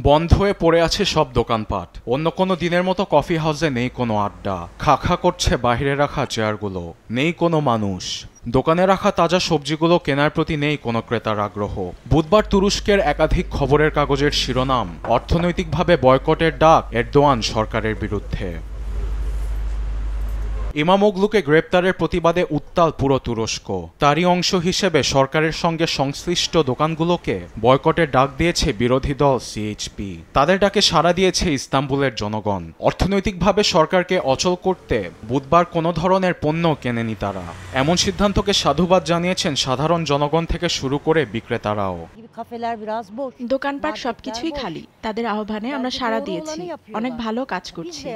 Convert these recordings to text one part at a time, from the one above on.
বন্ধ হয়ে পড়ে আছে সব দোকানপাট। অন্য কোনো দিনের মতো কফি হাউসে নেই কোনো আড্ডা। খা খা করছে বাইরে রাখা চেয়ারগুলো। নেই কোনো মানুষ। দোকানে রাখা তাজা সবজিগুলো কেনার প্রতি নেই কোনো ক্রেতার আগ্রহ। বুধবার তুরস্কের একাধিক খবরের কাগজের শিরোনাম, অর্থনৈতিকভাবে বয়কটের ডাক এরদোয়ান সরকারের বিরুদ্ধে। ইমামোগলুকে গ্রেপ্তারের প্রতিবাদে উত্তাল পুরো তুরস্ক। তারই অংশ হিসেবে সরকারের সঙ্গে সংশ্লিষ্ট দোকানগুলোকে বয়কটের ডাক দিয়েছে বিরোধী দল সিএইচপি। তাদের ডাকে সাড়া দিয়েছে ইস্তাম্বুলের জনগণ। অর্থনৈতিকভাবে সরকারকে অচল করতে বুধবার কোনো ধরনের পণ্য কেনেনি তারা। এমন সিদ্ধান্তকে সাধুবাদ জানিয়েছেন সাধারণ জনগণ থেকে শুরু করে বিক্রেতারাও। দোকানপাট সবকিছুই খালি। তাদের আহ্বানে আমরা সাড়া দিয়েছি। অনেক ভালো কাজ করছি।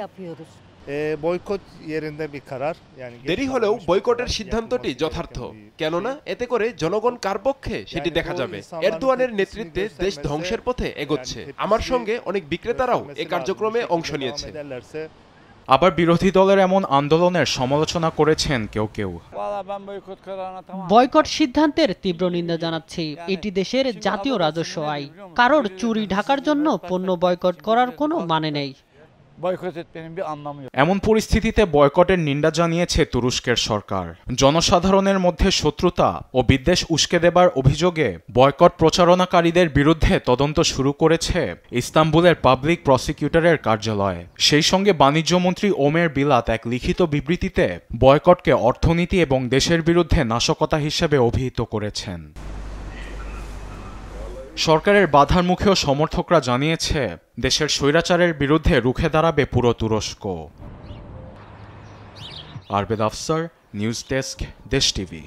দেরি হলেও বয়কটের সিদ্ধান্তটি যথার্থ, কেননা এতে করে জনগণ কার পক্ষে সেটি দেখা যাবে। এরদোয়ানের নেতৃত্বে দেশ ধ্বংসের পথে এগোচ্ছে। আমার সঙ্গে অনেক বিক্রেতারাও এ কার্যক্রমে অংশ নিয়েছে। আবার বিরোধী দলের এমন আন্দোলনের সমালোচনা করেছেন কেউ কেউ। বয়কট সিদ্ধান্তের তীব্র নিন্দা জানাচ্ছি। এটি দেশের জাতীয় রাজস্ব আয়। কারোর চুরি ঢাকার জন্য পণ্য বয়কট করার কোনো মানে নেই। এমন পরিস্থিতিতে বয়কটের নিন্দা জানিয়েছে তুরস্কের সরকার। জনসাধারণের মধ্যে শত্রুতা ও বিদ্বেষ উস্কে দেবার অভিযোগে বয়কট প্রচারণাকারীদের বিরুদ্ধে তদন্ত শুরু করেছে ইস্তাম্বুলের পাবলিক প্রসিকিউটরের কার্যালয়। সেই সঙ্গে বাণিজ্যমন্ত্রী ওমের বিলাত এক লিখিত বিবৃতিতে বয়কটকে অর্থনীতি এবং দেশের বিরুদ্ধে নাশকতা হিসেবে অভিহিত করেছেন। সরকারের বাধার মুখেও সমর্থকরা জানিয়েছে দেশের স্বৈরাচারের বিরুদ্ধে রুখে দাঁড়াবে পুরো তুরস্ক। আরবেদ আফসার, নিউজ ডেস্ক, দেশ টিভি।